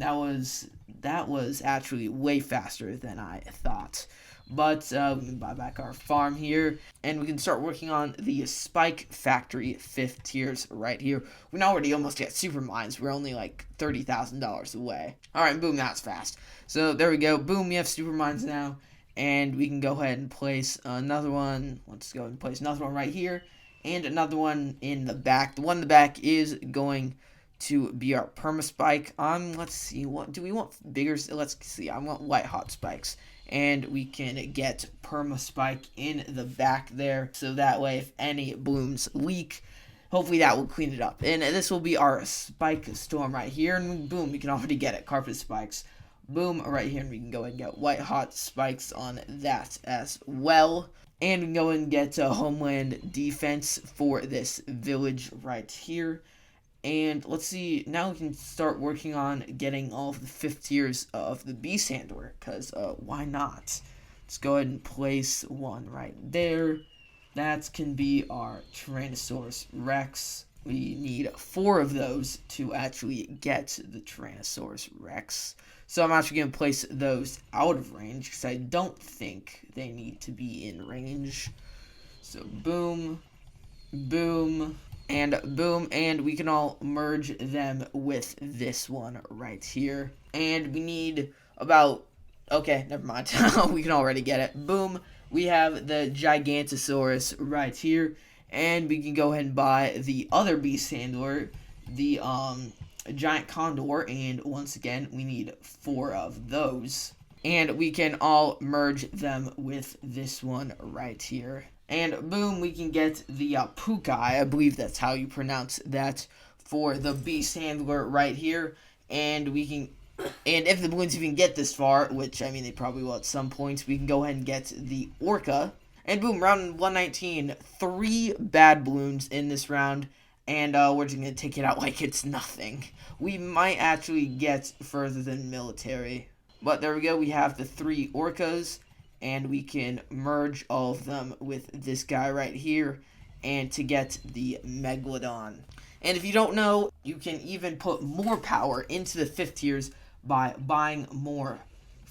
That was actually way faster than I thought. But we can buy back our farm here, and we can start working on the Spike Factory 5th tiers right here. We can already almost get super mines. We're only like $30,000 away. All right, boom, that's fast. So there we go. Boom, we have super mines now, and we can go ahead and place another one. Let's go and place another one right here, and another one in the back. The one in the back is going to be our perma spike. Let's see, what do we want? Bigger? Let's see. I want white hot spikes, and we can get perma spike in the back there, so that way if any blooms leak, hopefully that will clean it up. And this will be our spike storm right here, and boom, we can already get it. Carpet spikes. Boom, right here, and we can go and get white hot spikes on that as well. And we can go and get homeland defense for this village right here. And let's see, now we can start working on getting all of the 5th tiers of the beast handler, because why not? Let's go ahead and place one right there. That can be our Tyrannosaurus Rex. We need 4 of those to actually get the Tyrannosaurus Rex. So I'm actually going to place those out of range, because I don't think they need to be in range. So boom, boom, and boom, and we can all merge them with this one right here. And we need about, okay, never mind. We can already get it. Boom, we have the Gigantosaurus right here, and we can go ahead and buy the other beast handler, the giant condor, and once again, we need 4 of those. And we can all merge them with this one right here. And boom, we can get the Pukai, I believe that's how you pronounce that, for the beast handler right here. And we can, and if the balloons even get this far, which I mean they probably will at some point, we can go ahead and get the Orca. And boom, round 119, 3 bad balloons in this round. And we're just going to take it out like it's nothing. We might actually get further than military. But there we go, we have the 3 Orcas. And we can merge all of them with this guy right here, and to get the Megalodon. And if you don't know, you can even put more power into the 5th tiers by buying more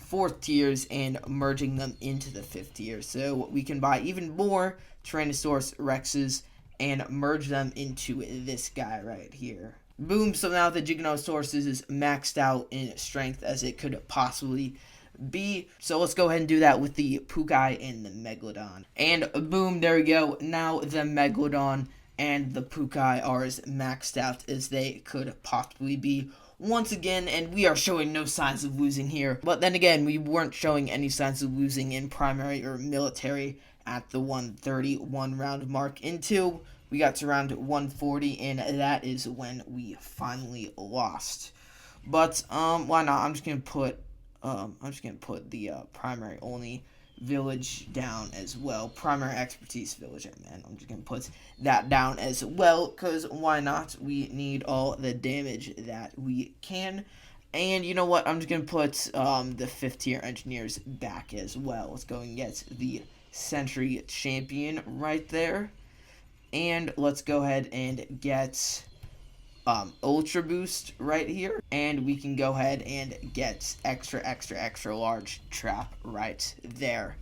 4th tiers and merging them into the 5th tier. So we can buy even more Tyrannosaurus Rexes and merge them into this guy right here. Boom, so now the Giganosaurus is maxed out in strength as it could possibly be. So let's go ahead and do that with the Pukai and the Megalodon. And boom, there we go. Now the Megalodon and the Pukai are as maxed out as they could possibly be once again, and we are showing no signs of losing here. But then again, we weren't showing any signs of losing in primary or military at the 131 round mark until we got to round 140, and that is when we finally lost. But why not? I'm just gonna put the primary only village down as well. Primary expertise village, I'm just gonna put that down as well, because why not? We need all the damage that we can. And you know what? I'm just gonna put the 5th tier engineers back as well. Let's go and get the Century Champion right there. And let's go ahead and get Ultra Boost right here, and we can go ahead and get extra large trap right there.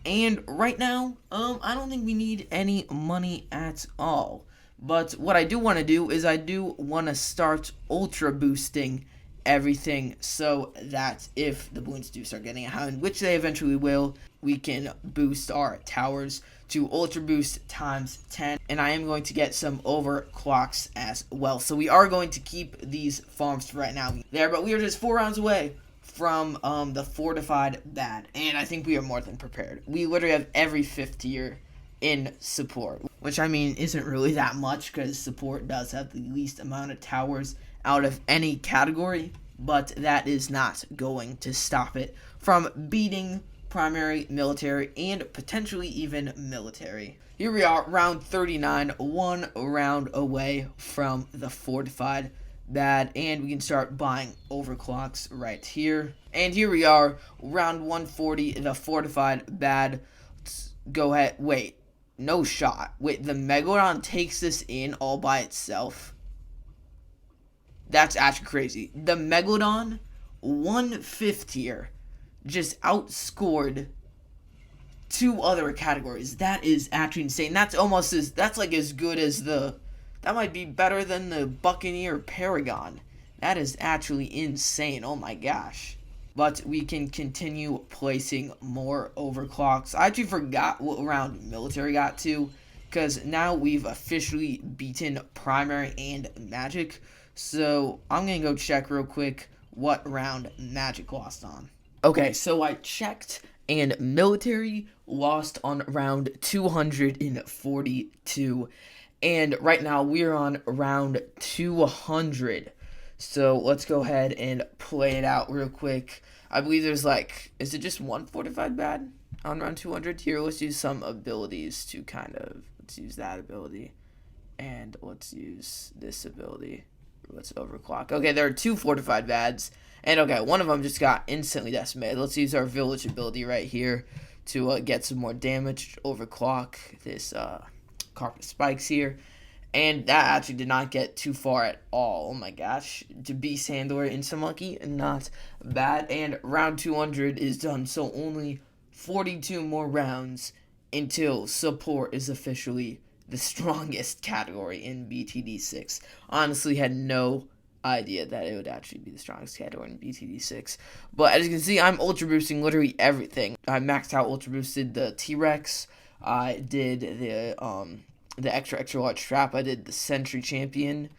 And right now, I don't think we need any money at all. But what I do want to do is I do want to start Ultra Boosting everything, so that if the balloons do start getting a hound, which they eventually will, we can boost our towers to Ultra Boost times 10, and I am going to get some overclocks as well. So we are going to keep these farms for right now there, but we are just 4 rounds away from the fortified bad, and I think we are more than prepared. We literally have every 5th tier in support, which I mean isn't really that much, because support does have the least amount of towers out of any category, but that is not going to stop it from beating primary, military, and potentially even military. Here we are, round 39, 1 round away from the fortified bad, and we can start buying overclocks right here. And here we are, round 140, the fortified bad. Let's go ahead, wait, no shot. Wait, the Megalodon takes this in all by itself? That's actually crazy. The Megalodon, 1/5 tier, just outscored 2 other categories. That is actually insane. That's like as good as that might be better than the Buccaneer Paragon. That is actually insane. Oh my gosh. But we can continue placing more overclocks. I actually forgot what round military got to, because now we've officially beaten primary and magic. So I'm going to go check real quick what round magic lost on. Okay, so I checked, and military lost on round 242. And right now we're on round 200. So let's go ahead and play it out real quick. I believe there's is it just one fortified bad on round 200? Here, let's use some abilities to let's use that ability. And let's use this ability. Let's overclock. Okay, there are 2 fortified bads. And okay, one of them just got instantly decimated. Let's use our village ability right here to get some more damage. Overclock this carpet spikes here. And that actually did not get too far at all. Oh my gosh. To be Sandor Insta-Monkey, not bad. And round 200 is done, so only 42 more rounds until support is officially the strongest category in BTD6. Honestly, had no idea that it would actually be the strongest category in BTD6. But as you can see, I'm ultra boosting literally everything. I maxed out ultra boosted the T-Rex. I did the extra large trap. I did the Sentry Champion.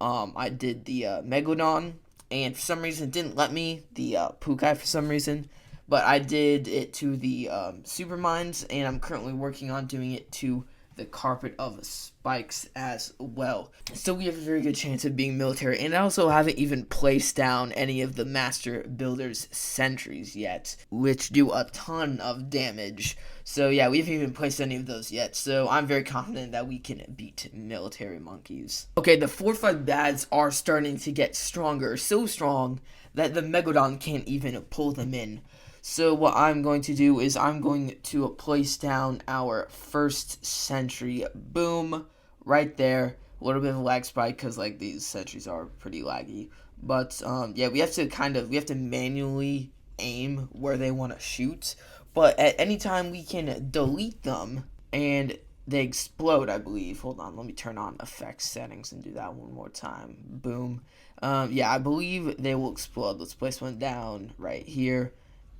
I did the Megalodon, and for some reason it didn't let me the Pukai for some reason, but I did it to the Super Mines, and I'm currently working on doing it to the Carpet of Spikes as well. So we have a very good chance of being military, and I also haven't even placed down any of the Master Builder's sentries yet, which do a ton of damage. So yeah, we haven't even placed any of those yet, so I'm very confident that we can beat military monkeys. Okay, the fortified bads are starting to get stronger, so strong that the Megalodon can't even pull them in. So what I'm going to do is I'm going to place down our first sentry. Boom, right there. A little bit of a lag spike because these sentries are pretty laggy. But yeah, we have to manually aim where they want to shoot. But at any time we can delete them and they explode, I believe. Hold on, let me turn on effects settings and do that one more time. Boom. Yeah, I believe they will explode. Let's place one down right here.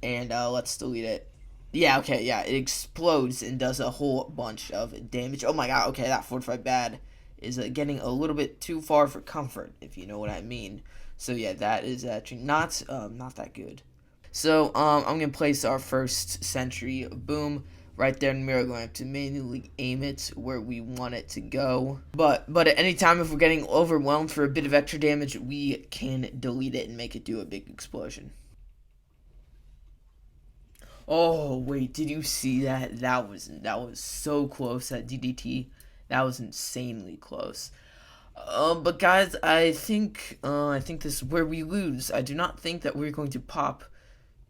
And let's delete it. Yeah, okay, yeah, it explodes and does a whole bunch of damage. Oh my god, okay, that fortified bad is getting a little bit too far for comfort, if you know what I mean. So yeah, that is actually not that good. So I'm gonna place our first sentry. Boom, right there, and we're going to manually aim it where we want it to go. But at any time, if we're getting overwhelmed for a bit of extra damage, we can delete it and make it do a big explosion. Oh wait, did you see that? That was so close. That DDT, that was insanely close. But guys, I think this is where we lose. I do not think that we're going to pop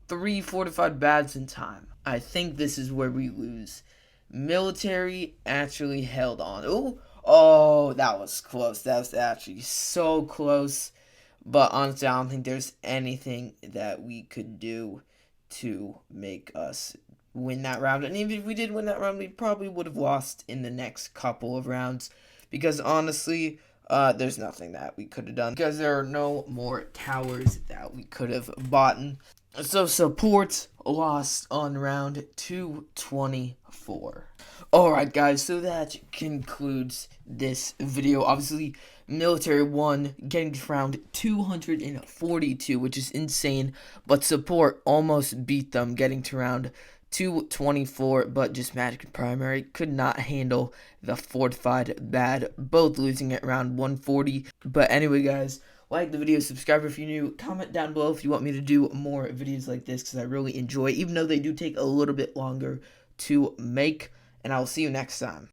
3 fortified bads in time. I think this is where we lose. Military actually held on. Oh, that was close. That was actually so close. But honestly, I don't think there's anything that we could do to make us win that round. And even if we did win that round, we probably would have lost in the next couple of rounds. Because honestly, there's nothing that we could have done. Because there are no more towers that we could have bought. So support lost on round 224. Alright guys, so that concludes this video. Obviously, military won, getting to round 242, which is insane. But support almost beat them, getting to round 224. But just magic and primary could not handle the fortified bad, both losing at round 140. But anyway guys, like the video, subscribe if you're new, comment down below if you want me to do more videos like this, because I really enjoy, even though they do take a little bit longer to make, and I will see you next time.